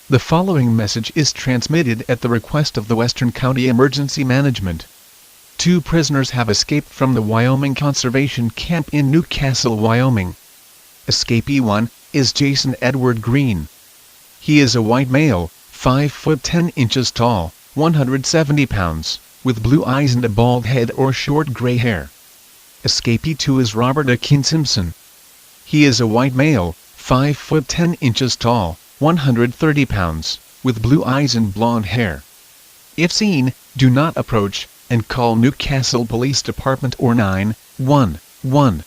The following message is transmitted at the request of the Western County Emergency Management. 2 prisoners have escaped from the Wyoming Conservation Camp in Newcastle, Wyoming. Escapee 1 is Jason Edward Green. He is a white male, 5 foot 10 inches tall, 170 pounds, with blue eyes and a bald head or short gray hair. Escapee 2 is Robert Akin Simpson. He is a white male, 5 foot 10 inches tall, 130 pounds, with blue eyes and blonde hair. If seen, do not approach, and call Newcastle Police Department or 911.